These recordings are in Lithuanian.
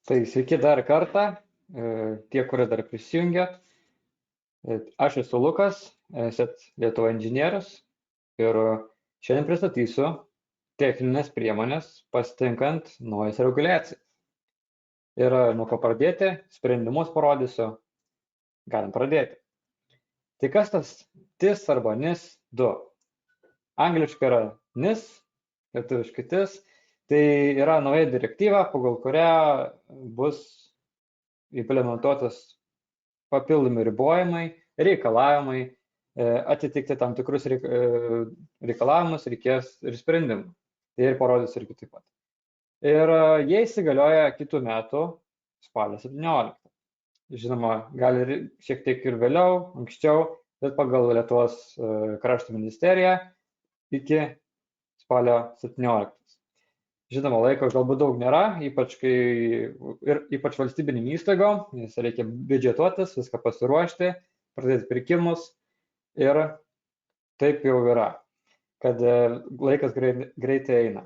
Tai sveiki dar kartą, tie, kurie dar prisijungia. Aš esu Lukas, esat Lietuva inžinierius ir šiandien pristatysiu techninės priemonės pasitinkant naujas reguliacijas. Ir nuo ko pradėti, sprendimus parodysiu, galim pradėti. Tai kas tas TIS arba NIS 2? Angliškai yra NIS, lietuviškai TIS. Tai yra nauja direktyva, pagal kurią bus implementuotas papildomi ribojimai, reikalavimai, atitikti tam tikrus reikalavimus reikės ir sprendimų. Tai ir parodys irgi taip pat. Ir jie įsigalioja kitų metų spalio 17. Žinoma, gali ir šiek tiek ir vėliau, anksčiau, bet pagal Lietuvos krašto ministeriją iki spalio 17. Žinoma, laiko galbūt daug nėra, ypač valstybinėm įstaigom, nes reikia biudžetuotis, viską pasiruošti, pradėti pirkimus ir taip jau yra, kad laikas greitai eina.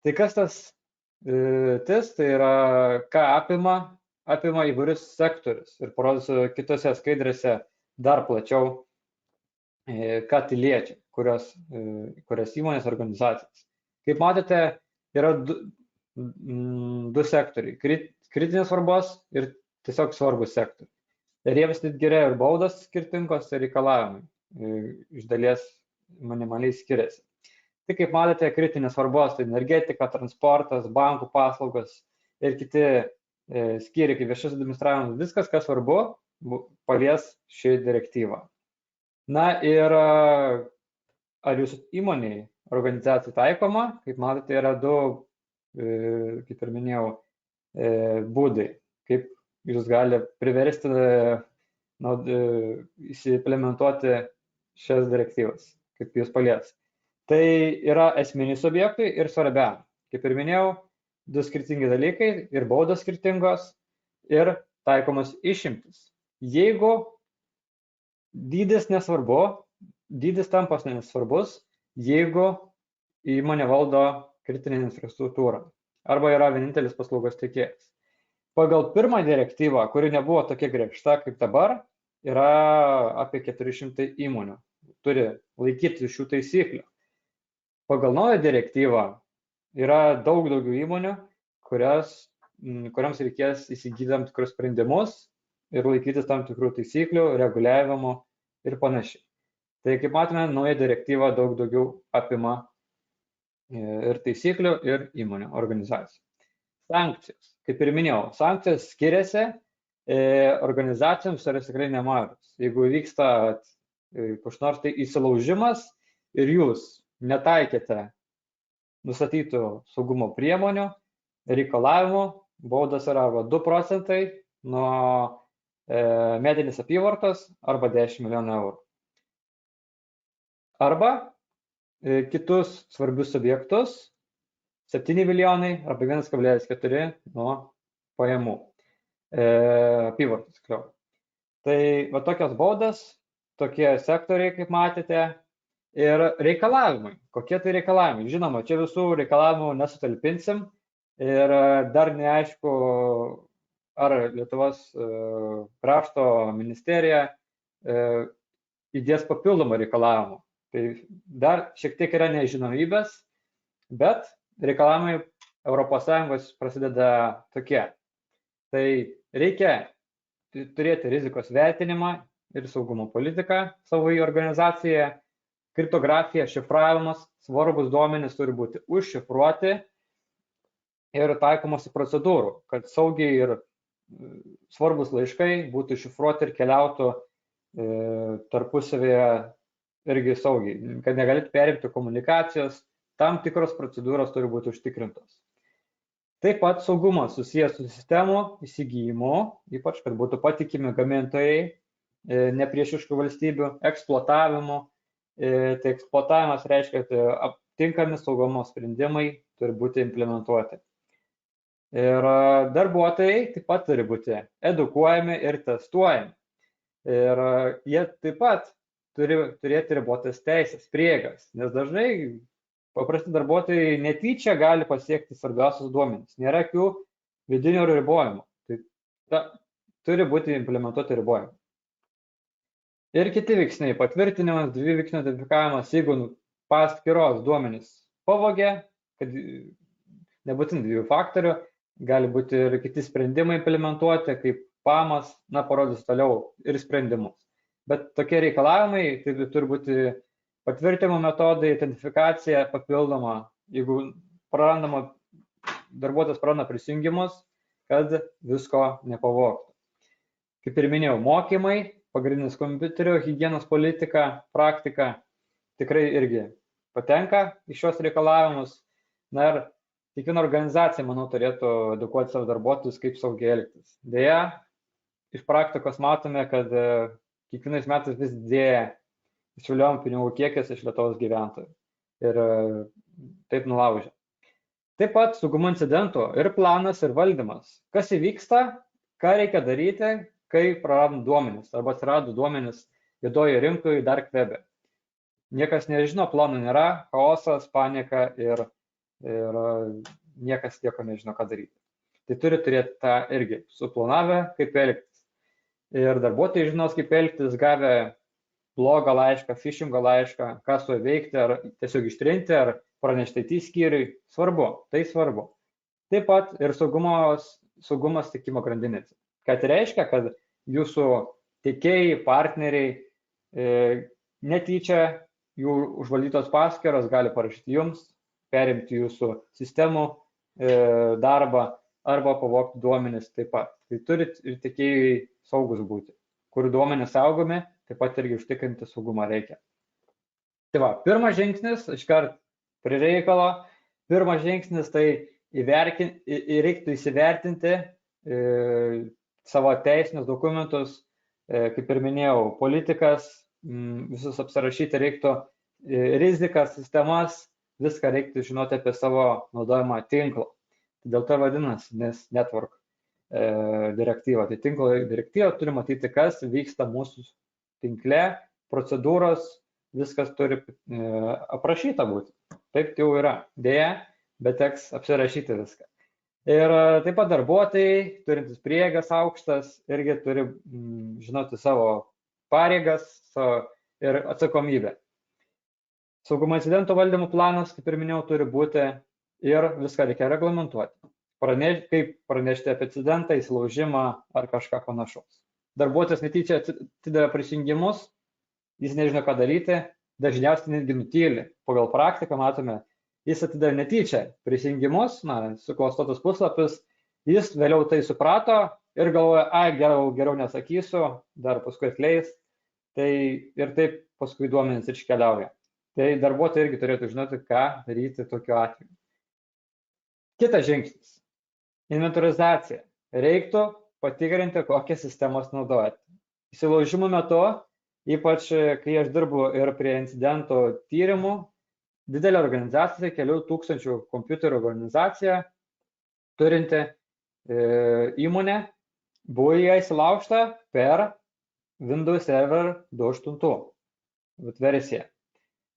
Tai kas tas TIS, tai yra, ką apima įvairius sektorius ir parodysiu kitose skaidrėse dar plačiau, ką tai liečia, kurias įmonės organizacijas. Kaip matote, yra du sektoriai, kritinės svarbos ir tiesiog svarbus sektoriai. Ir jiems net yra ir baudos skirtingos ir reikalavimai iš dalies minimaliai skiriasi. Tai kaip matote, kritinės svarbos, tai energetika, transportas, bankų paslaugos ir kiti skyriai kaip viešasis administravimas, viskas, kas svarbu, palies šį direktyvą. Na ir ar jūsų įmonėje organizacijų taikoma, kaip matote, yra du, kaip ir minėjau, būdai, kaip jūs gali priversti įsiimplementuoti šias direktyvas, kaip jūs palies. Tai yra esminiai subjektai ir svarbiam. Kaip ir minėjau, du skirtingi dalykai ir baudos skirtingos ir taikomos išimtis. Jeigu dydis nesvarbu, dydis tampas nesvarbus, jeigu įmonė valdo kritinę infrastruktūrą arba yra vienintelis paslaugos teikėjas. Pagal pirmą direktyvą, kuri nebuvo tokia griežta kaip dabar, yra apie 400 įmonių, turi laikyti šių taisyklių. Pagal naują direktyvą yra daug daugiau įmonių, kuriams reikės įsigyti tam tikrus sprendimus ir laikytis tam tikrų taisyklių, reguliavimo ir panašiai. Tai kaip matome, nauja direktyva daug daugiau apima ir taisyklių, ir įmonių organizacijų. Sankcijos. Kaip ir minėjau, sankcijos skiriasi, organizacijoms yra tikrai nemažos. Jeigu vyksta koks nors tai įsilaužimas ir jūs netaikėte nustatytų saugumo priemonių, reikalavimų, baudos yra arba 2 procentai nuo metinės apyvartos arba 10 milijonų eurų. Arba kitus svarbius subjektus 7 milijonai arba 1,4 nuo pajamų apyvartos. Tai va tokios baudas, tokie sektoriai, kaip matėte, ir reikalavimai. Kokie tai reikalavimai? Žinoma, čia visų reikalavimų nesutalpinsim ir dar neaišku, ar Lietuvos krašto ministerija įdės papildomą reikalavimą. Tai dar šiek tiek yra nežinomybės, bet reikalavimai ES prasideda tokie. Tai reikia turėti rizikos vertinimą ir saugumo politiką savo organizacijoje, kriptografija, šifravimas, svarbus duomenys turi būti užšifruoti ir taikomasi procedūrų, kad saugiai ir svarbus laiškai būtų šifruoti ir keliautų tarpusavėje irgi saugiai, kad negalėtų perimti komunikacijos, tam tikros procedūros turi būti užtikrintos. Taip pat saugumas susijęs su sistemų įsigijimu, ypač kad būtų patikimi gamintojai nepriešiškų valstybių, eksploatavimu. Tai eksploatavimas reiškia, kad tinkami saugumo sprendimai turi būti implementuoti. Ir darbuotojai taip pat turi būti edukuojami ir testuojami. Ir jie taip pat turi turėti ribotas teisės, prieigas, nes dažnai paprasti darbuotojai netyčia gali pasiekti svarbiausius duomenis. Nėra jokių vidinių ribojimų. Tai turi būti implementuoti ribojimai. Ir kiti veiksniai, patvirtinimas, dviveiksnio identifikavimas, jeigu paskyros duomenys pavogė, kad nebūtinai 2 faktorių, gali būti ir kiti sprendimai implementuoti, kaip PAMas, parodys toliau ir sprendimus. Bet tokie reikalavimai, tai turi būti patvirtinimo metodai, identifikacija papildoma, jeigu darbuotojas praranda prisijungimus, kad visko nepavogtų. Kaip ir minėjau, mokymai, pagrindinis kompiuterio higienos politika, praktika tikrai irgi patenka į šios reikalavimus. Na ir kiekviena organizacija, manau, turėtų edukuoti savo darbuotojus, kaip saugiai elgtis. Deja, iš praktikos matome, kad kiekvienais metais vis didėja išviliojamų pinigų kiekis iš Lietuvos gyventojų. Ir taip nulaužia. Taip pat saugumo incidentų ir planas, ir valdymas. Kas įvyksta, ką reikia daryti, kai praradom duomenis arba atsirado duomenis juodoje rinkoje dark webe. Niekas nežino, plano nėra, chaosas, panika ir niekas nieko nežino, ką daryti. Tai turi turėti tą irgi suplanavę, kaip elgtis. Ir darbuotojai žinos, kaip elgtis, gavę blogą laišką, phishingo laišką, ką su juo veikti, ar tiesiog ištrinti, ar pranešti IT skyriui. Svarbu, tai svarbu. Taip pat ir saugumas tiekimo grandinėse. Ką tai reiškia, kad jūsų tiekėjai, partneriai netyčia jų užvaldytos paskyros gali parašyti jums, perimti jūsų sistemų darbą arba pavogti duomenis taip pat. Tai turit ir tiekėjai saugus būti. Kur duomenis saugomi, taip pat irgi užtikrinti saugumą reikia. Tai va, pirmas žingsnis, iškart prie reikalo, pirmas žingsnis tai reiktų įsivertinti savo teisinius dokumentus, kaip ir minėjau, politikas, visus apsirašyti reiktų, rizikas, sistemas, viską reiktų žinoti apie savo naudojimą tinklą. Dėl to vadinasi network direktyva. Tai tinklo direktyva turi matyti, kas vyksta mūsų tinkle, procedūros, viskas turi aprašyta būti. Taip jau yra. Deja, bet teks apsirašyti viską. Ir taip pat darbuotojai, turintis prieigas aukštas, irgi turi žinoti savo pareigas ir atsakomybę. Saugumo incidentų valdymo planas, kaip ir minėjau, turi būti ir viską reikia reglamentuoti. Kaip pranešti apie incidentą, įsilaužimą ar kažką panašaus. Darbuotojas netyčia atidavė prisijungimus, jis nežino, ką daryti, dažniausiai netgi nutyli. Pagal praktiką matome, jis atidavė netyčia prisijungimus, suklastotus puslapius, jis vėliau tai suprato ir galvoja, geriau nesakysiu, dar paskui atleis, tai ir taip paskui duomenys iškeliauja. Tai darbuotojai irgi turėtų žinoti, ką daryti tokiu atveju. Kitas žingsnis – inventorizacija. Reiktų patikrinti, kokias sistemas naudojate. Įsilaužimų metu, ypač kai aš dirbu ir prie incidentų tyrimų, didelė organizacija, kelių tūkstančių kompiuterių organizacija, turinti įmonė, buvo ją įsilaužta per Windows Server 2.8 versiją.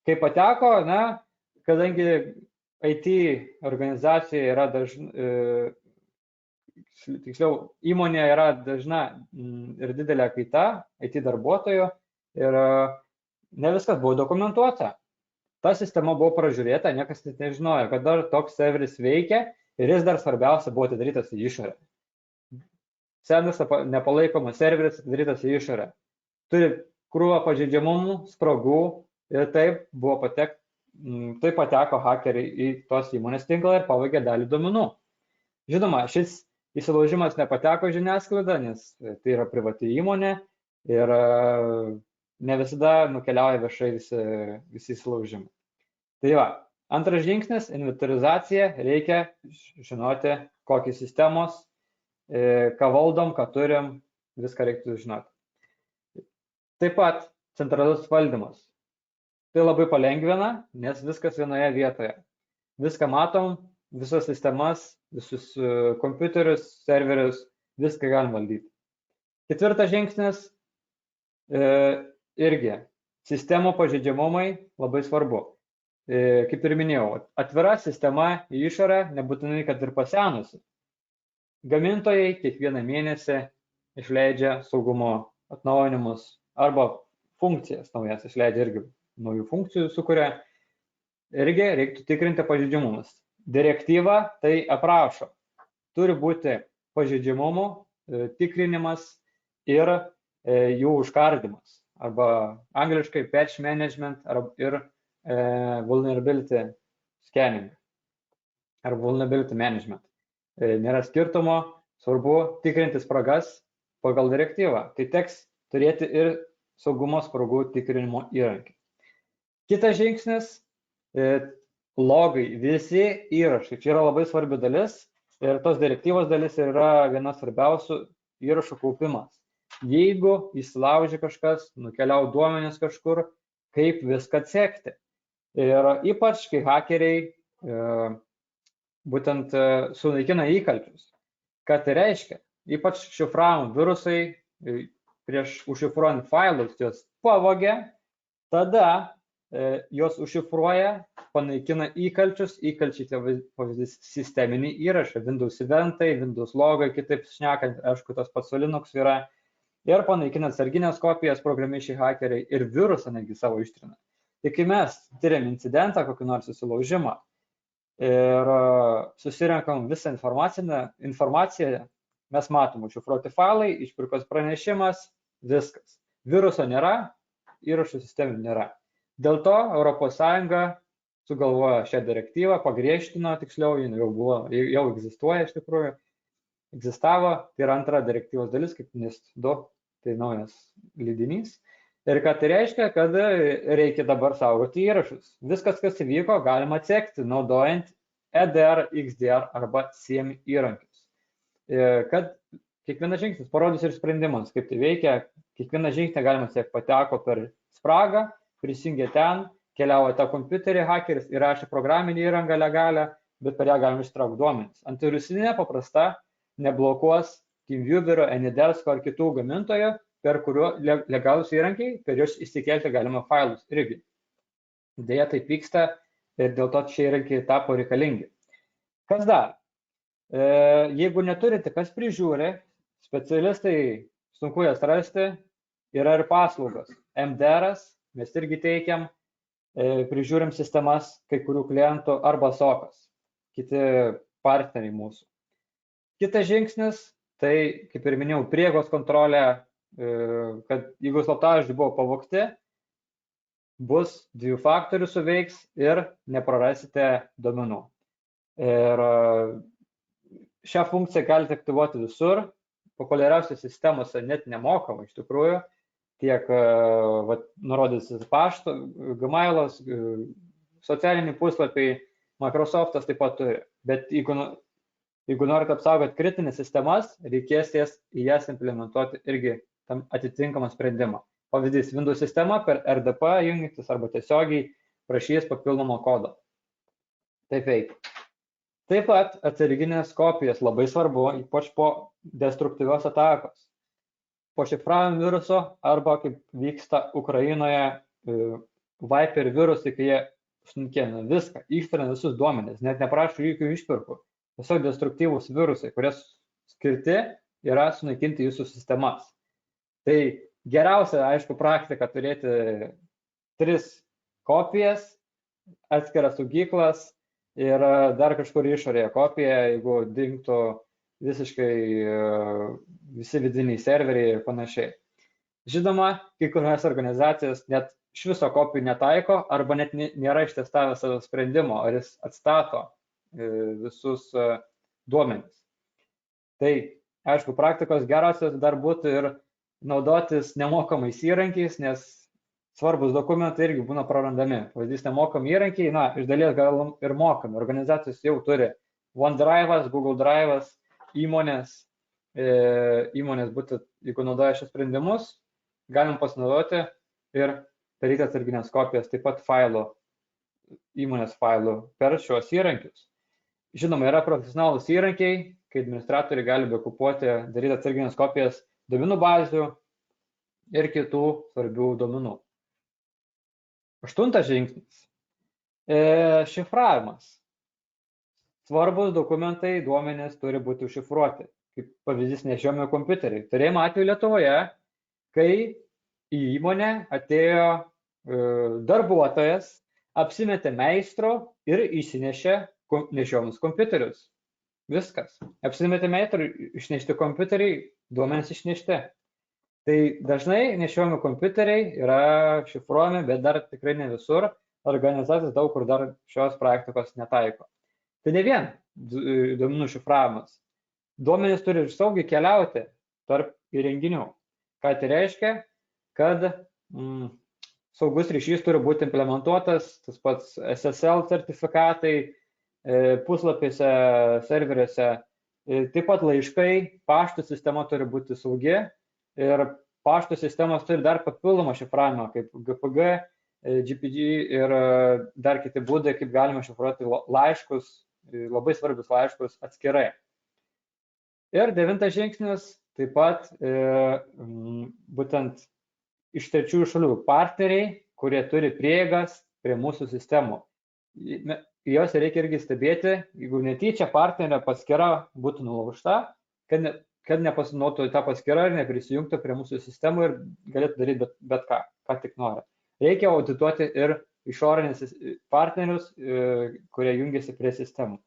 Kai pateko, kadangi IT organizacija yra tiksliau, įmonė yra dažna ir didelė kaita IT darbuotojų ir ne viskas buvo dokumentuota. Ta sistema buvo pražiūrėta, niekas net nežinojo, kad dar toks serveris veikia ir jis dar svarbiausia buvo atidarytas į išorę. Senas nepalaikomas serveris atidarytas į išorę. Turi krūvą pažeidžiamumų, spragų ir taip pateko hakeriai į tos įmonės tinklą ir pavogė dalį duomenų. Žinoma, šis įsilaužimas nepateko žiniasklaidą, nes tai yra privati įmonė ir ne visada nukeliauja viešai visi įsilaužimai. Tai va, antras žingsnis – inventorizacija. Reikia žinoti, kokios sistemos, ką valdom, ką turim, viską reiktų žinoti. Taip pat centralus valdymas. Tai labai palengvina, nes viskas vienoje vietoje. Viską matom, visas sistemas, visus kompiuterius, serverius, viską galim valdyti. Ketvirtas žingsnis irgi sistemų pažeidžiamumai labai svarbu. Kaip ir minėjau, atvira sistema į išorę, nebūtinai, kad ir pasenusi. gamintojai kiekvieną mėnesį išleidžia saugumo atnaujinimus arba funkcijas naujas išleidžia irgi naujų funkcijų sukuria. Irgi reiktų tikrinti pažeidžiamumus. Direktyva tai aprašo. Turi būti pažeidžiamumų tikrinimas ir jų užkardymas. Arba angliškai patch management ir vulnerability scanning. Arba vulnerability management. Nėra skirtumo, svarbu tikrinti spragas pagal direktyvą. Tai teks turėti ir saugumo spragų tikrinimo įrankį. Kitas žingsnis - logai, visi įrašai. Čia yra labai svarbi dalis ir tos direktyvos dalis yra viena svarbiausių įrašų kaupimas. Jeigu įsilaužia kažkas, nukeliau duomenis kažkur, kaip viską atsekti. Ir ypač, kai hakeriai būtent sunaikina įkalčius. Ką tai reiškia? Ypač šifravimo virusai, prieš užšifruojant failus, juos pavogia, tada jos užšifruoja, panaikina įkalčius, įkalčiai tai pavyzdys sisteminiai įrašai, Windows eventai, Windows logai, kitaip šnekant, aišku, tas pats su Linux yra, ir panaikina atsarginės kopijas programišiai hakeriai ir virusą netgi savo ištrina. Tai kai mes tyriam incidentą, kokį nors susilaužimą ir susirenkam visą informaciją, mes matom užšifruoti failai, išpirkos pranešimas, viskas. Viruso nėra, įrašų sistemų nėra. Dėl to ES sugalvojo šią direktyvą, pagriežtino, tiksliau, jau egzistuoja iš tikrųjų, egzistavo, tai yra antra direktyvos dalis, kaip NIST 2, tai naujas lydinys. Ir ką tai reiškia, kad reikia dabar saugoti įrašus. Viskas, kas įvyko, galima atsekti, naudojant EDR, XDR arba SIEM įrankius. Kad kiekvienas žingsnis parodys ir sprendimas, kaip tai veikia, kiekvieną žingsnį galima atsekti, pateko per spragą, prisijungė ten, keliavo tą kompiuterį, hakeris įrašė programinį įrangą legalią, bet per ją galima ištraukti duomenis. Antivirusinė paprasta neblokuos TeamViewer, AnyDesk ar kitų gamintojų, per kuriuo legalūs įrankiai, per juos įsikelti galima failus irgi. Deja, taip vyksta ir dėl to šie įrankiai tapo reikalingi. Kas dar? Jeigu neturite, kas prižiūri, specialistai sunku jas rasti, yra ir paslaugos. MDR'as, mes irgi teikiam, prižiūrim sistemas kai kurių klientų arba SOC'as, kiti partneriai mūsų. Kitas žingsnis, tai, kaip ir minėjau, prieigos kontrolė, kad jeigu slaptažodžiai buvo pavogti, bus 2 faktorių suveiks ir neprarasite duomenų. Ir šią funkciją galite aktyvuoti visur, populiariausiose sistemose net nemokamai iš tikrųjų, tiek nurodysis pašto, Gmailas, socialiniai puslapiai, Microsoftas taip pat turi. Bet jeigu norite apsaugoti kritinės sistemas, reikės į jas implementuoti irgi tam atitinkamą sprendimą. Pavyzdys, Windows sistema per RDP jungtis arba tiesiogiai prašys papildomo kodo. Taip veikia. Taip pat atsarginės kopijas labai svarbu, ypač po destruktyvios atakos. Po šifravimo viruso arba kaip vyksta Ukrainoje Viper virusai, kai jie sunaikina viską, ištrina visus duomenis, net neprašo jokių išpirkų. Tiesiog destruktyvūs virusai, kurie skirti yra sunaikinti jūsų sistemas. Tai geriausia, aišku, praktika turėti 3 kopijas, atskiras saugyklas ir dar kažkur išorėje kopija, jeigu dingtų visiškai visi vidiniai serveriai ir panašiai. Žinoma, kai kurios organizacijos net iš viso kopijų netaiko arba net nėra ištestavę savo sprendimo, ar jis atstato visus duomenis. Tai, aišku, praktikos geriausias dar būtų ir naudotis nemokamais įrankiais, nes svarbus dokumentai irgi būna prarandami. Pavyzdys, nemokami įrankiai, iš dalies gal ir mokami. Organizacijos jau turi OneDrive'as, Google Drive'as, įmonės būtent, jeigu naudoja šios sprendimus, galim pasinaudoti ir daryti atsarginės kopijas, taip pat įmonės failų per šios įrankius. Žinoma, yra profesionalūs įrankiai, kai administratoriai gali bekupuoti, daryti atsarginės kopijas duomenų bazių ir kitų svarbių duomenų. 8 žingsnis. Šifravimas. svarbus dokumentai, duomenys turi būti užšifruoti. Kaip pavyzdys nešiojami kompiuteriai. Turėjome atveju Lietuvoje, kai į įmonę atėjo darbuotojas, apsimetė meistro ir išsinešė nešiojamus kompiuterius. Viskas. Apsimetė meistro, išnešti kompiuteriai, duomenys išnešti. Tai dažnai nešiojami kompiuteriai yra šifruojami, bet dar tikrai ne visur. Organizacijos daug kur dar šios praktikos netaiko. Tai ne vien duomenų šifravimas. Duomenys turi ir saugiai keliauti tarp įrenginių. Ką tai reiškia? Kad saugus ryšys turi būti implementuotas, tas pats SSL sertifikatai, puslapiuose, serveriuose, taip pat laiškai, pašto sistema turi būti saugi ir pašto sistemos turi dar papildomą šifravimą, kaip GPG, GPG ir dar kiti būdai, kaip galima šifruoti laiškus, labai svarbius laiškus atskirai. Ir 9 žingsnis, taip pat būtent iš trečiųjų šalių partneriai, kurie turi prieigas prie mūsų sistemų. Jos reikia irgi stebėti, jeigu netyčia partnerio paskyra būtų nulaužta, kad nepasinaudotų tą paskyrą ir neprisijungtų prie mūsų sistemų ir galėtų daryti bet ką tik nori. Reikia audituoti ir išorinius partnerius, kurie jungiasi prie sistemų.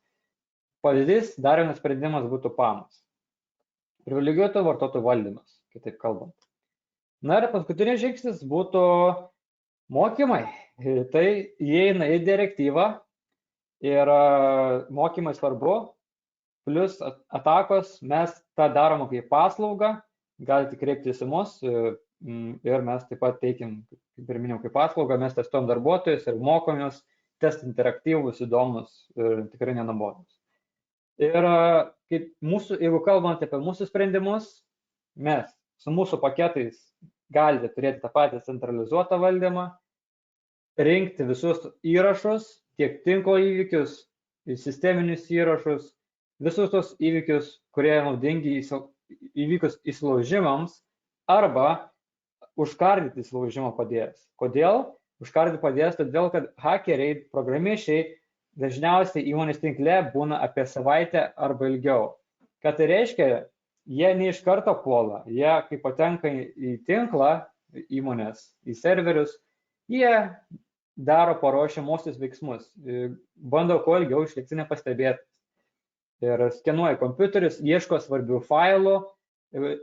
Pavyzdys, dar vienas sprendimas būtų PAM-as. Privilegijuoto vartotojų valdymas, kitaip kalbant. Na ir paskutinis žingsnis būtų mokymai. Tai įeina į direktyvą ir mokymai svarbu, plus atakos mes tą darome kaip paslaugą, galite kreiptis į mus ir mes taip pat teikim, kaip ir minėjau, kaip paslaugą, mes testuojam darbuotojus ir mokomės, testai interaktyvus, įdomus ir tikrai nenubodus. Ir jeigu kalbant apie mūsų sprendimus, mes su mūsų paketais galite turėti tą patį centralizuotą valdymą, rinkti visus įrašus, tiek tinklo įvykius, sisteminius įrašus, visus tos įvykius, kurie naudingi įvykus įsilaužimams arba užkardyti įsilaužimo padėjęs. Kodėl? Užkardyti padėjęs, todėl kad hakeriai, programišiai dažniausiai įmonės tinkle būna apie savaitę arba ilgiau. Ką tai reiškia? Jie ne iš karto puola, jie kai patenka į tinklą įmonės, į serverius, jie daro paruošiamuosius veiksmus, bando kuo ilgiau išlikti nepastebėtas. Ir skenuoja kompiuterius, ieško svarbių failų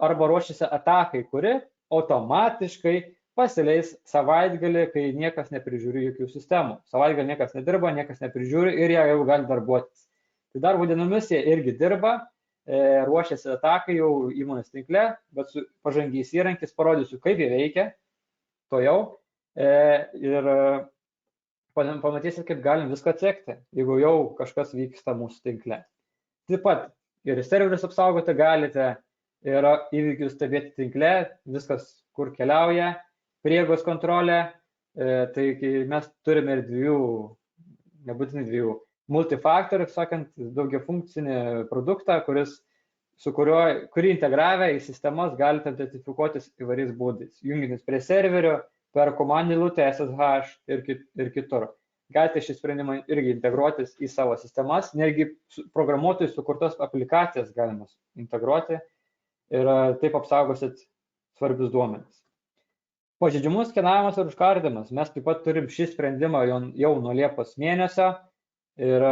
arba ruošiasi atakai, kuri automatiškai pasileis savaitgalį, kai niekas neprižiūri jokių sistemų. Savaitgalį niekas nedirba, niekas neprižiūri ir jie jau gali darbuotis. Tai darbo dienomis jie irgi dirba, ruošiasi atakai jau įmonės tinkle, bet su pažangiais įrankis parodysiu, kaip jie veikia, to jau, ir pamatysit, kaip galim viską atsekti, jeigu jau kažkas vyksta mūsų tinkle. Taip pat ir serverius apsaugoti galite, ir įvykius stebėti tinkle, viskas kur keliauja, prieigos kontrolė, tai mes turime ir nebūtinai dviejų, multifaktorių, sakant, daugiafunkcinį produktą, kurį integravę į sistemas galite identifikuotis įvairiais būdais, jungintis prie serverio, per komandinį eilutę SSH ir kitur. Galite šį sprendimą irgi integruotis į savo sistemas, netgi programuotojų sukurtas aplikacijas galima integruoti ir taip apsaugosit svarbius duomenis. Pažeidžiamų skenavimas ir užkardymas. Mes taip pat turim šį sprendimą jau nuo Liepos mėnesio ir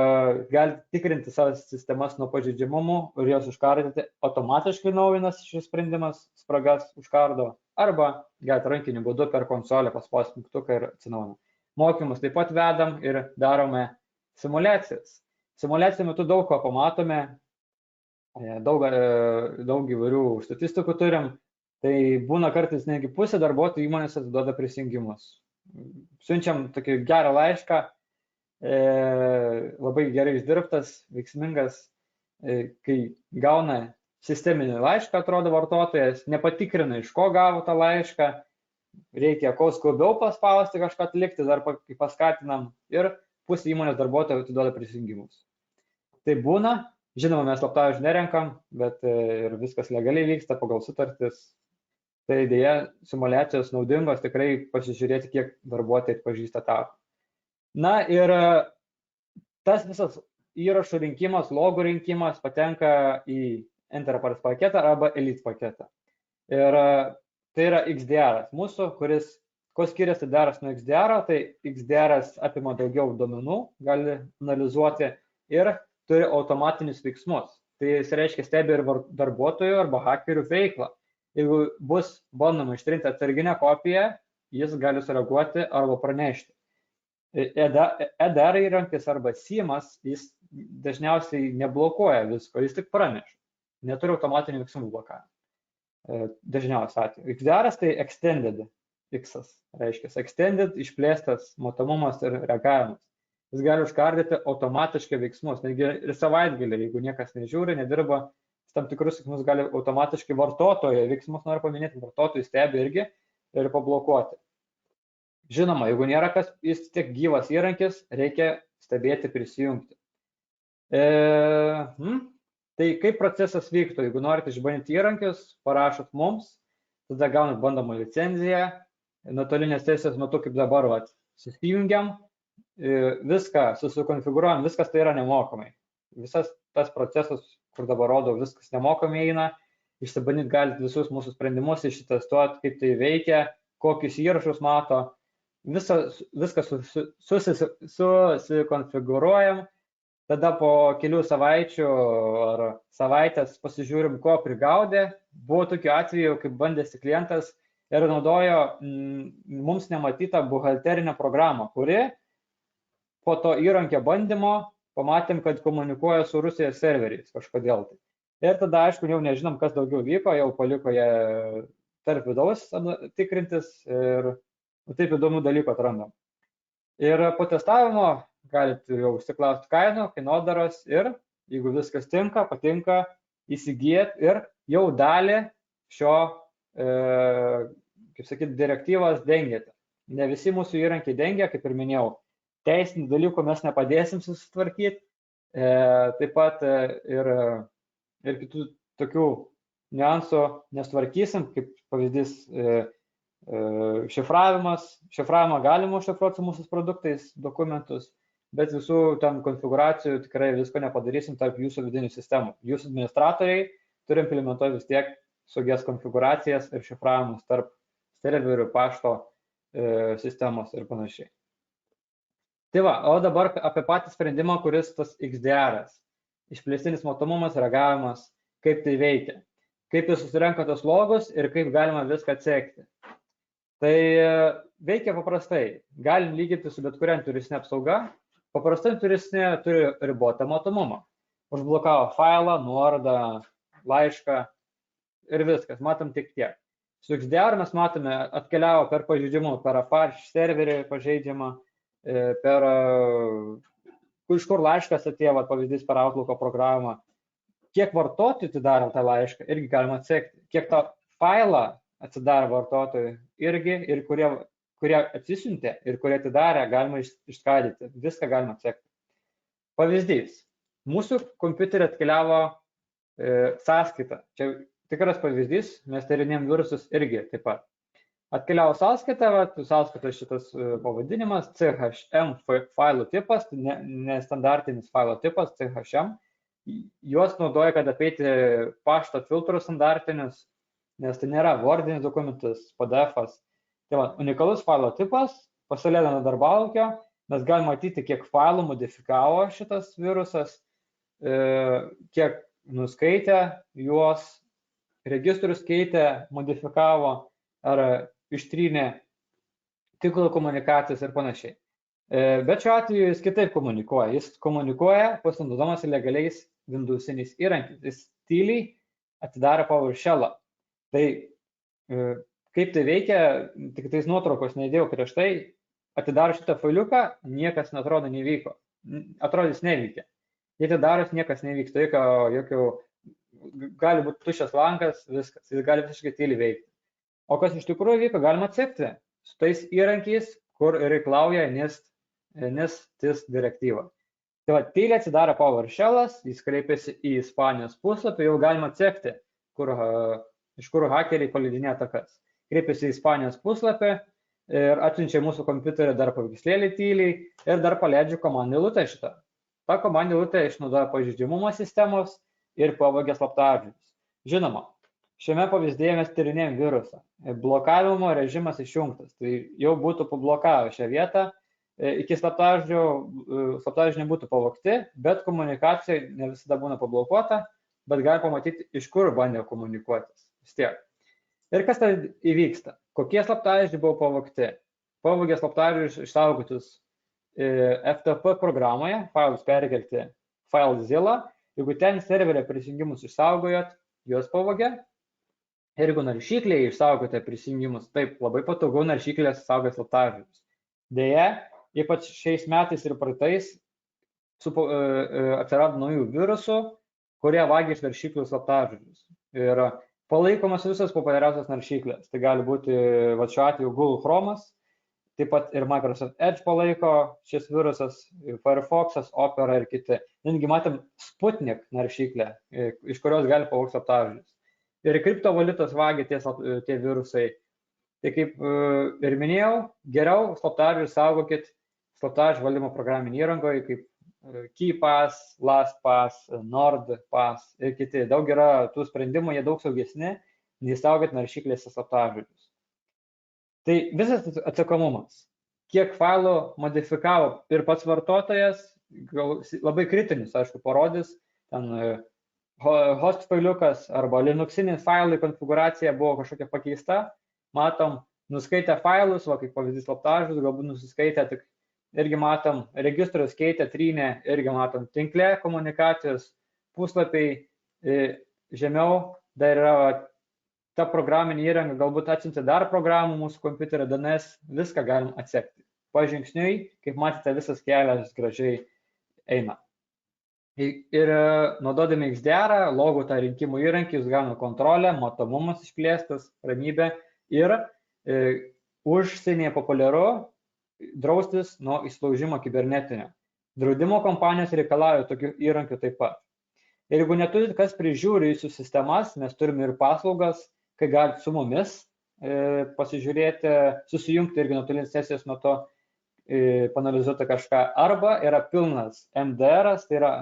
galite tikrinti savo sistemas nuo pažeidžiamumų ir jos užkardyti. Automatiškai naujinas šis sprendimas spragas užkardo arba galite rankiniu būdu per konsolę paspausti mygtuką ir atsinaujina. Mokymus taip pat vedam ir darome simulacijas. Simulacijų metu daug ko pamatome, daug įvairių statistikų turim. Tai būna kartais netgi pusė darbuotojų įmonės atiduoda prisijungimus. Siunčiam tokį gerą laišką, labai gerai išdirbtas, veiksmingas, kai gauna sisteminį laišką, atrodo vartotojas, nepatikrina, iš ko gavo tą laišką, reikia kuo skubiau paspausti kažką atlikti, dar paskatinam ir pusė įmonės darbuotojų atiduoda prisijungimus. Tai būna, žinoma, mes slaptažodžių nerenkam, bet ir viskas legaliai vyksta pagal sutartis. Tai dėja, simulacijos naudingos tikrai pasižiūrėti, kiek darbuotojai atpažįsta atakų. Na ir tas visas įrašų rinkimas, logų rinkimas patenka į Enterprise paketą arba Elite paketą. Ir tai yra XDR mūsų, kuris, ko skiriasi DRas nuo XDR, tai XDR apima daugiau duomenų, gali analizuoti ir turi automatinius veiksmus. Tai jis reiškia stebi ir darbuotojų arba hakerių veiklą. Jeigu bus bandoma ištrinti atsarginę kopiją, jis gali sureaguoti arba pranešti. EDR įrankis arba SIEMas, jis dažniausiai neblokuoja visko, jis tik praneša. Neturi automatinių veiksmų blokavimo. Dažniausiai atveju. XDR tai Extended X, reiškia Extended, išplėstas matomumas ir reagavimas. Jis gali užkardyti automatiškai veiksmus, netgi ir savaitgalį, jeigu niekas nežiūri, nedirba, tam tikrus veiksmus gali automatiškai vartotojai, veiksmus noriu paminėti, vartotojai stebi irgi ir pablokuoti. Žinoma, jeigu nėra kas, jis tiek gyvas įrankis, reikia stebėti, prisijungti. Tai kaip procesas vyktų, jeigu norite išbandyti įrankius, parašot mums, tada gaunat bandomą licenciją, nuotolinės sesijos metu kaip dabar, susijungiam, viską susikonfigūruojam, viskas tai yra nemokamai. Visas tas procesas, kur dabar rodo, viskas nemokamai eina, išsibandyti galite visus mūsų sprendimus, ištestuoti, kaip tai veikia, kokius įrašus mato, viską susikonfigūruojam, tada po kelių savaičių ar savaitės pasižiūrim, ko prigaudė. Buvo tokių atvejų, kaip bandėsi klientas ir naudojo mums nematytą buhalterinę programą, kuri po to įrankio bandymo pamatėm, kad komunikuoja su Rusijos serveriais kažkodėl. Ir tada, aišku, jau nežinom, kas daugiau vyko, jau paliko jie tarp vidaus tikrintis ir taip įdomių dalykų atrandam. Ir po testavimo galite jau užsiklausti kainų, kainodaros ir jeigu viskas tinka, patinka, įsigijat ir jau dalį šio, kaip sakyti, direktyvos dengiate. Ne visi mūsų įrankiai dengia, kaip ir minėjau, teisinių dalykų mes nepadėsim susitvarkyti, taip pat ir kitų tokių niuansų nesutvarkysim, kaip pavyzdys šifravimas. Šifravimą galima užšifruoti su mūsų produktais, dokumentus, bet visų ten konfiguracijų tikrai visko nepadarysim tarp jūsų vidinių sistemų. Jūsų administratoriai turi implementuoti vis tiek saugias konfiguracijas ir šifravimus tarp serverių, pašto sistemos ir panašiai. Tai va, o dabar apie patį sprendimą, kuris tas XDR, išplėstinis matomumas, reagavimas, kaip tai veikia, kaip jūs susirenka tos logus ir kaip galima viską atsekti. Tai veikia paprastai, galim lyginti su bet kuria turistinė apsauga, paprastai turistinė turi ribotą matomumą, užblokavo failą, nuorodą, laišką ir viskas, matom tik tiek. Su XDR mes matome, atkeliavo per pažeidimą, per Apache serverį pažeidžiamą, iš kur laiškas atėjo, pavyzdys per Outlooko programą, kiek vartotojų atidarė tą laišką, irgi galima atsekti, kiek tą failą atsidarė vartotojų irgi, ir kurie atsisiuntė ir kurie atidarė, galima išskaidyti, viską galima atsekti. Pavyzdys, mūsų kompiuterį atkeliavo sąskaita, čia tikras pavyzdys, mes tyrinėjom virusus irgi taip pat. Atkeliavo sąskaita, sąskaitos šitas pavadinimas, CHM failų tipas, nestandartinis failo tipas, CHM. Juos naudoja, kad apeiti pašto filtrus standartinius, nes tai nėra wordinis dokumentas, PDF-as. Tai va, unikalus failo tipas, pasalėdama darbalaukio, mes galime matyti, kiek failų modifikavo šitas virusas, kiek nuskaitė juos, registrus keitė, modifikavo ar ištrynė tinklo komunikacijas ir panašiai. Bet šiuo atveju jis kitaip komunikuoja. Jis komunikuoja pasinaudodamas legaliais Windowsiniais įrankiais. Jis tyliai atidaro PowerShell'ą. Tai kaip tai veikia, tik tais nuotraukos neįdėjau prieš tai, atidaro šitą failiuką, niekas neatrodo nevyko. Atrodys neveikia. Jei tai daros, niekas nevyksta, jokio gali būti tuščias langas, viskas. Jis gali visiškai tyliai veikti. O kas iš tikrųjų vyko, galima atsekti su tais įrankiais, kur reikalauja NIST direktyvą. Tai va, tyliai atsidaro PowerShell'as, jis kreipiasi į Ispanijos puslapį, jau galima atsekti, iš kur hakeriai paleidinėja atakas. Kreipiasi į Ispanijos puslapį ir atsiunčia mūsų kompiuterį dar paveikslėlį tyliai ir dar paleidžia komandų eilutę šitą. Ta komandinė eilutė išnaudoja pažeidžiamumo sistemos ir pavogė slaptažodžius. Žinoma, šiame pavyzdėje mes tyrinėjom virusą. Blokavimo režimas išjungtas, tai jau būtų pablokavę šią vietą, iki slaptažodžiai nebūtų pavogti, bet komunikacija ne visada būna pablokuota, bet gali pamatyti, iš kur bandė komunikuotis. Vis tiek. Ir kas tai įvyksta? Kokie slaptažodžiai buvo pavogti? Pavogė slaptažodžius išsaugotus FTP programoje, failus perkelti FileZilla. Jeigu ten serverio prisijungimus išsaugojot, juos pavogė. Ir jeigu naršyklėje išsaugote prisijungimus, taip, labai patogu naršyklės saugo slaptažodžius. Deja, ypač šiais metais ir praeitais atsirado naujų virusų, kurie vagia iš naršyklių slaptažodžius. Ir palaikomas visas populiariausias naršyklės. Tai gali būti, šiuo atveju, Google Chrome'as, taip pat ir Microsoft Edge palaiko šis virusas, Firefox'as, Opera ir kiti. Netgi matėm Sputnik naršyklę, iš kurios gali pavogti slaptažodžius. Ir kriptovaliutos vagia tie virusai. Tai kaip ir minėjau, geriau slaptažodžius saugokit slaptažodžių valdymo programinį įrangoje, kaip KeePass, LastPass, NordPass ir kiti. Daug yra tų sprendimų, jie daug saugesni, nei saugoti naršyklėse slaptažodžius. Tai visas atsakomumas, kiek failų modifikavo ir pats vartotojas, labai kritinis, aišku, parodys, ten host failiukas arba Linuxinės failai konfiguracija buvo kažkokia pakeista, matom, nuskaitę failus, kaip pavyzdys slaptažodžius, galbūt nusiskaitę, tik irgi matom, registrus keitė, trynė, irgi matom, tinkle komunikacijos, puslapiai, žemiau dar yra ta programinė įranga, galbūt atsiuntė dar programų mūsų kompiuterio DNS, viską galim atsekti. Pažingsniui, kaip matėte, visas kelias gražiai eina. Ir naudodami XDR, logų tą rinkimų įrankį, jūs gauna kontrolę, matomumas išplėstas, ramybė ir užsienyje populiaru draustis nuo įsilaužimo kibernetinio. Draudimo kompanijos reikalauja tokių įrankių taip pat. Ir jeigu neturit, kas prižiūri jūsų sistemas, mes turime ir paslaugas, kai galite su mumis pasižiūrėti, susijungti irgi nuotolinės sesijos metu, panalizuoti kažką. Arba yra pilnas MDR-as, tai yra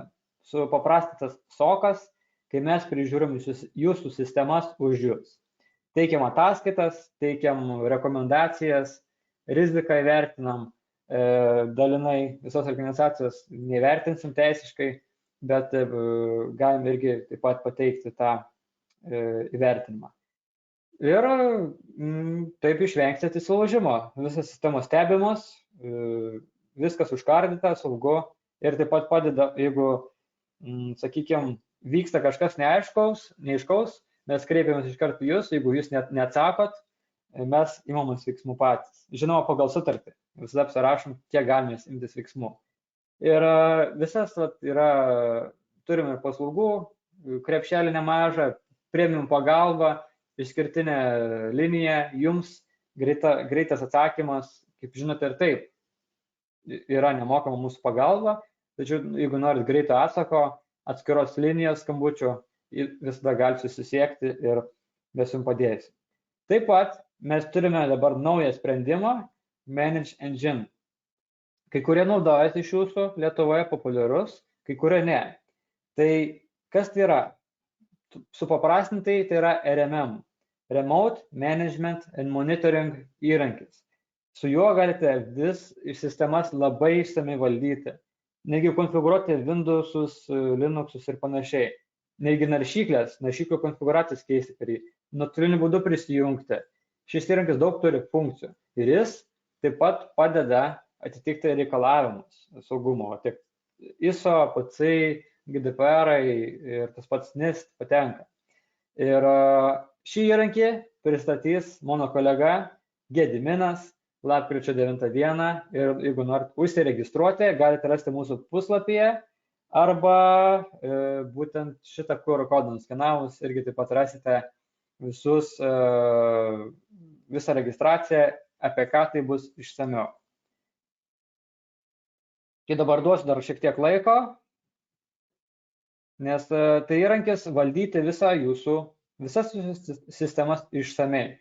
supaprastintas SOC-as, kai mes prižiūrim jūsų sistemas už jūs. Teikiam ataskaitas, teikiam rekomendacijas, riziką įvertinam, dalinai visos organizacijos neįvertinsim teisiškai, bet galim irgi taip pat pateikti tą įvertinimą. Ir taip išvengsite įsilaužimo. Visas sistemos stebimos, viskas užkardyta, saugu ir taip pat padeda, jeigu, sakykime, vyksta kažkas neaiškaus, mes kreipiamės iš karto jūs, jeigu jūs neatsakot, mes imamės veiksmų patys. Žinoma, pagal sutartį. Visada apsirašom, kiek galime imtis veiksmų. Ir visas turime paslaugų, krepšelį nemažą, premium pagalba, išskirtinė linija, jums greitas atsakymas, kaip žinote ir taip, yra nemokama mūsų pagalba, tačiau jeigu norit greito atsako, atskiros linijos skambučių, visada galite susisiekti ir mes jums padėsim. Taip pat mes turime dabar naują sprendimą Manage Engine. Kai kurie naudojasi iš jūsų Lietuvoje populiarus, kai kurie ne. Tai kas tai yra? Supaprastintai tai yra RMM, Remote Management and Monitoring įrankis. Su juo galite sistemas labai išsamei valdyti, negi konfigūruoti Windowsus, Linuxus ir panašiai, negi naršyklų konfigūracijas keisti per jį, nuotoliniu būdu prisijungti. Šis įrankis daug turi funkcijų ir jis taip pat padeda atitikti reikalavimus saugumo, tiek ISO, PCI, GDPR ir tas pats NIST patenka. Ir šį įrankį pristatys mano kolega Gediminas lapkričio 9 dieną ir jeigu norit užsiregistruoti, galite rasti mūsų puslapyje arba būtent šitą QR kodą nuskenavus irgi taip pat rasite visą registraciją, apie ką tai bus išsamiau. Tai dabar duosiu dar šiek tiek laiko, nes tai įrankis valdyti visas sistemas išsamei.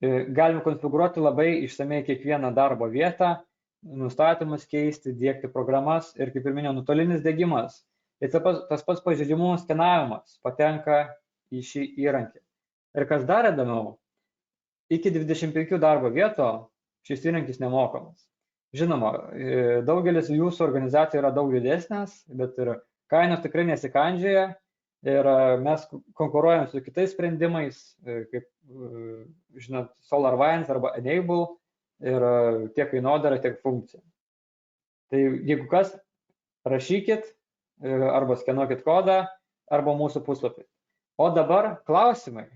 Galime konfigūruoti labai išsamei kiekvieną darbo vietą, nustatymus keisti, dėkti programas ir, kaip ir minėjau, nuotolinis dėgymas. Ir tas pats pažeidimų skenavimas patenka į šį įrankį. Ir kas dar įdomiau, iki 25 darbo vietų šis įrankis nemokamas. Žinoma, daugelis jūsų organizacijų yra daug didesnės, bet ir kainos tikrai nesikandžioja ir mes konkuruojam su kitais sprendimais, kaip, žinot, SolarWinds arba Enable ir tiek kainodara, tiek funkcija. Tai jeigu kas, rašykit arba skenuokit kodą arba mūsų puslapį. O dabar klausimai.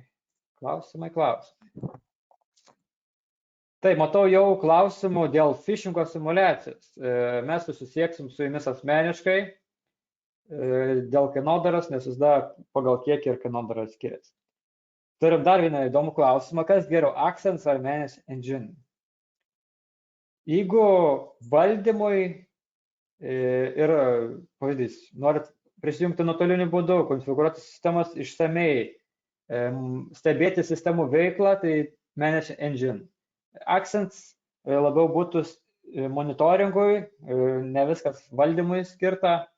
Tai matau jau klausimų dėl phishingo simulacijos. Mes susisieksim su jumis asmeniškai dėl kainodaros, nes visada pagal kiekį ir kainodara skiriasi. Turim dar vieną įdomų klausimą, kas geriau, Accents ar Manage Engine? Jeigu valdymui ir, pavyzdys, norit prisijungti nuotoliniu būdu, konfigūruoti sistemas išsamei, stebėti sistemų veiklą, tai Manage Engine. Accents labiau būtų monitoringui, ne viskas valdymui skirta.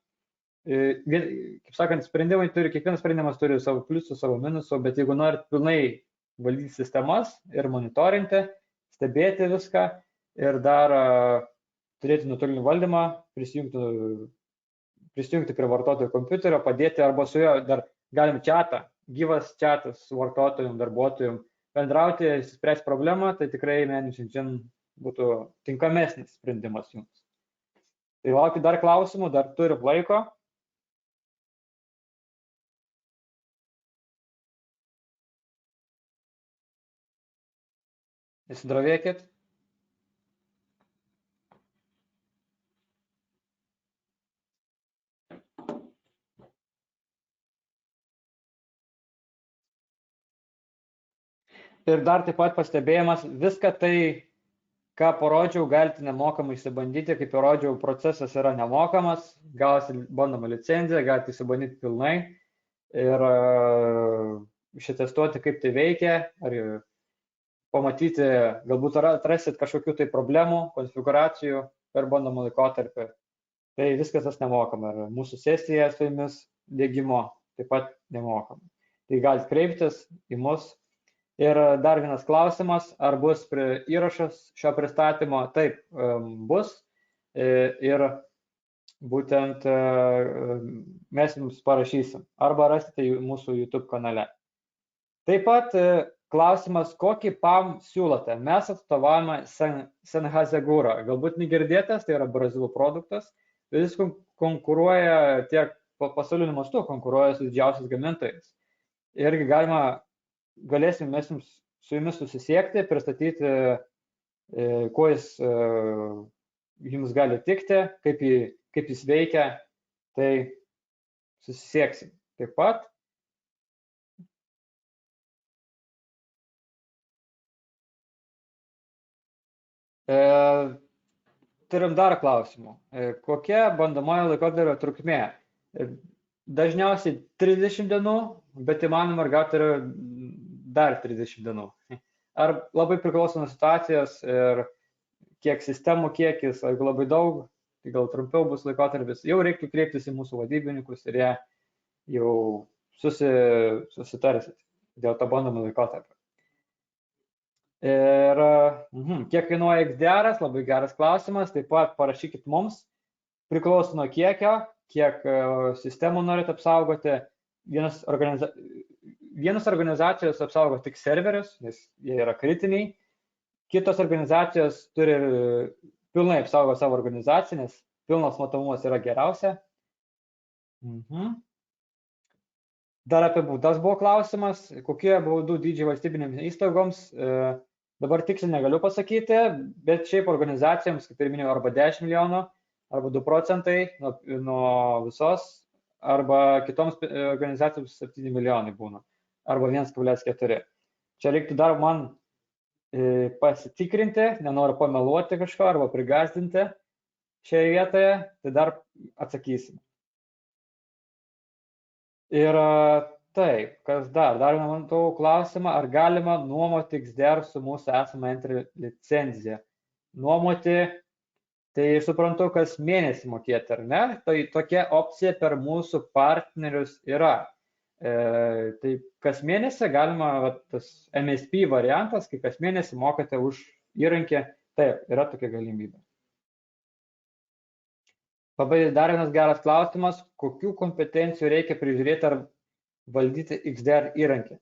Kaip sakant, kiekvienas sprendimas turi savo pliusų, savo minusų, bet jeigu norit pilnai valdyti sistemas ir monitorinti, stebėti viską ir dar turėti nuotolinį valdymą, prisijungti prie vartotojo kompiuterio, padėti arba su juo dar galim chatą, gyvas chatas su vartotojom, darbuotojom, bendrauti, spręsti problemą, tai tikrai Manage Engine būtų tinkamesnis sprendimas jums. Tai laukiu dar klausimų, dar turim laiko. Įsidrovėkit. Ir dar taip pat pastebėjimas, viską tai, ką parodžiau, galite nemokamai įsibandyti, kaip parodžiau, procesas yra nemokamas, gausit bandomą licenciją, galite įsibandyti pilnai ir ištestuoti, kaip tai veikia, ar pamatyti, galbūt atrasit kažkokių tai problemų, konfiguracijų per bandomą laikotarpį. Tai viskas tas nemokama ir mūsų sesija su jumis dėgymo taip pat nemokama. Tai galite kreiptis į mus. Ir dar vienas klausimas, ar bus įrašas šio pristatymo? Taip, bus ir būtent mes jums parašysim arba rasite mūsų YouTube kanale. Taip pat klausimas, kokį PAM siūlote? Mes atstovavome Senhasegura, galbūt negirdėtas, tai yra brazilų produktas, bet jis konkuruoja tiek pasauliniu mastu, konkuruoja su didžiausiais gamintojais. Irgi galėsim mes su jumis susisiekti, pristatyti, kuo jis jums gali tikti, kaip jis veikia, tai susisieksim. Taip pat. Turim dar klausimų. Kokia bandomojo laikotarpio trukmė? Dažniausiai 30 dienų, bet įmanoma ir gauti dar 30 dienų. Ar labai priklauso nuo situacijos ir kiek sistemų kiekis, jeigu labai daug, tai gal trumpiau bus laikotarpis, jau reiktų kreiptis į mūsų vadybininkus ir jie jau susitarsit dėl to bandomo laikotarpio. Ir kiek kainuoja XDR, labai geras klausimas, taip pat parašykit mums, priklauso nuo kiekio, kiek sistemų norit apsaugoti. Vienos organizacijos apsaugo tik serverius, nes jie yra kritiniai. Kitos organizacijos turi pilnai apsaugo savo organizaciją, nes pilnas matomumas yra geriausia. Dar apie baudas buvo klausimas, kokie baudų dydžiai valstybinėms įstaigoms. Dabar tiksliai negaliu pasakyti, bet šiaip organizacijoms, kaip ir minėjau, arba 10 milijonų, arba 2% nuo visos, arba kitoms organizacijoms 7 milijonai būna, arba 1,4. Čia reiktų dar man pasitikrinti, nenoriu pameluoti kažko arba prigazdinti šioje vietoje, tai dar atsakysim. Ir taip, kas dar? Dar matau klausimą, ar galima nuomoti XDR su mūsų esama Entry licenzija? Nuomoti tai suprantu, kas mėnesį mokėti, ar ne? Tai tokia opcija per mūsų partnerius yra. Tai kas mėnesį galima, tas MSP variantas, kai kas mėnesį mokate už įrankį, taip, yra tokia galimybė. Labai dar vienas geras klausimas, kokių kompetencijų reikia prižiūrėti ar valdyti XDR įrankį.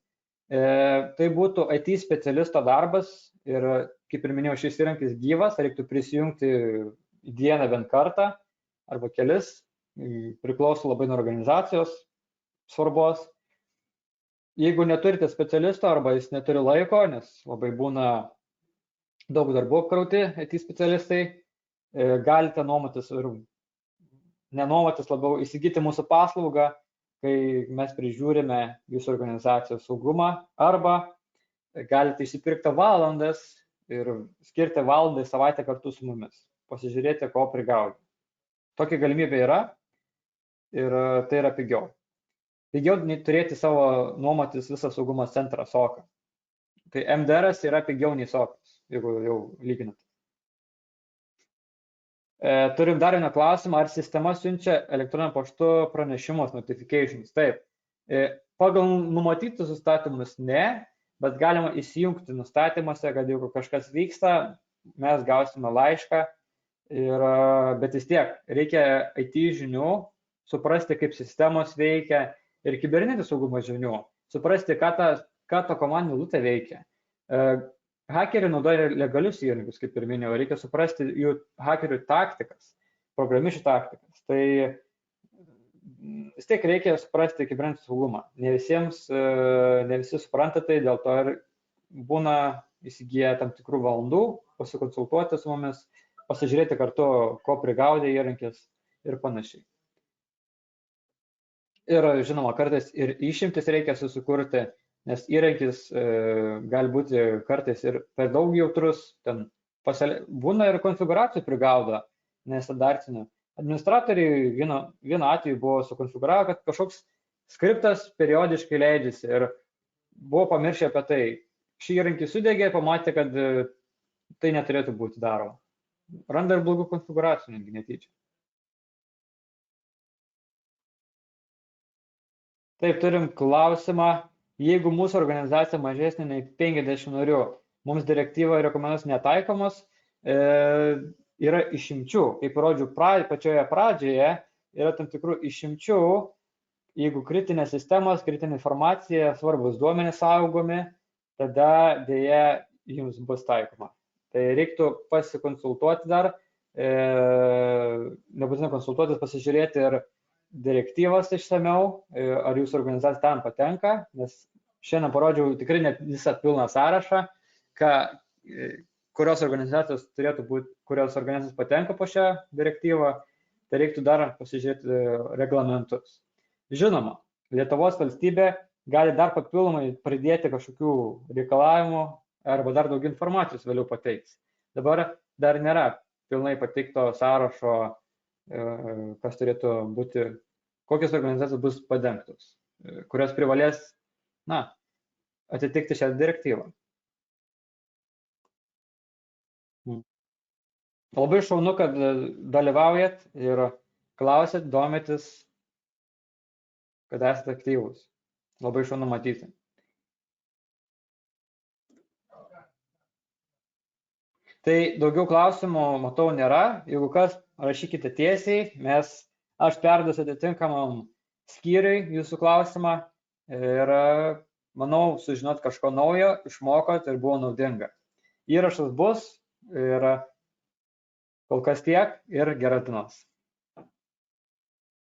Tai būtų IT specialisto darbas ir, kaip ir minėjau, šis įrankis gyvas, reiktų prisijungti į dieną bent kartą arba kelis, priklauso labai nuo organizacijos svarbos. Jeigu neturite specialisto arba jis neturi laiko, nes labai būna daug darbų apkrauti IT specialistai, galite nuomotis ir nenuomotis, labiau įsigyti mūsų paslaugą, kai mes prižiūrime jūsų organizacijos saugumą, arba galite išsipirkti valandas ir skirti valandą į savaitę kartu su mumis, pasižiūrėti, ko prigaudyti. Tokia galimybė yra ir tai yra pigiau. Pigiau turėti savo nuomotis visą saugumo centrą SOC. Tai MDR yra pigiau nei SOC, jeigu jau lyginat. Turim dar vieną klausimą, ar sistema siunčia elektroniniu paštu pranešimus, notifications. Taip, pagal numatytus nustatymus ne, bet galima įsijungti nustatymuose, kad jeigu kažkas vyksta, mes gausime laišką, bet vis tiek reikia IT žinių, suprasti, kaip sistemos veikia ir kibernetinio saugumo žinių, suprasti, ką ta komandinė eilutė veikia. Hakeriai naudoja legalius įrankius, kaip ir minėjau, reikia suprasti jų hakerių taktikas, programišių taktikas. Tai vis tiek reikia suprasti kibernetinį saugumą. Ne visi supranta tai, dėl to ir būna įsigiję tam tikrų valandų, pasikonsultuoti su mumis, pasižiūrėti kartu, ko prigaudė įrankis ir panašiai. Ir žinoma, kartais ir išimtis reikia susikurti, nes įrankis gali būti kartais ir per daug jautrus, ten būna ir konfiguracijų prigauda nestandartinių. Administratoriai vienu atveju buvo sukonfiguravę, kad kažkoks skriptas periodiškai leidžiasi ir buvo pamiršę apie tai. Šį įrankį sudegė, pamatė, kad tai neturėtų būti daroma. Randa ir blogų konfiguracijų, netgi netyčia. Taip, turim klausimą. Jeigu mūsų organizacija mažesnė nei 50 narių, mums direktyva ir rekomendacijos netaikomos, yra išimčių. Kaip rodžiau pačioje pradžioje, yra tam tikrų išimčių, jeigu kritinės sistemos, kritinė informacija, svarbus duomenys saugomi, tada dėja jums bus taikoma. Tai reiktų pasikonsultuoti dar, nebūtinai konsultuotis, pasižiūrėti ir direktyvas išsamiau, ar jūsų organizacija tam patenka, nes šiandien parodžiau tikrai net visą pilną sąrašą, kurios organizacijos turėtų būti, kurios organizacijos patenka po šią direktyvą, tai reiktų dar pasižiūrėti reglamentus. Žinoma, Lietuvos valstybė gali dar papildomai pridėti kažkokių reikalavimų arba dar daugiau informacijos vėliau pateiks. Dabar dar nėra pilnai pateikto sąrašo, kas turėtų būti, kokios organizacijos bus padengtos, kurios privalės, atitikti šią direktyvą. Labai šaunu, kad dalyvaujat ir klausėt, domitės, kad esate aktyvūs. Labai šaunu matyti. Tai daugiau klausimų, matau, nėra. Jeigu kas, rašykite tiesiai, aš perduosiu atitinkamam skyriui jūsų klausimą ir manau, sužinot kažko naujo, išmokot ir buvo naudinga. Įrašas bus ir kol kas tiek ir geros dienos.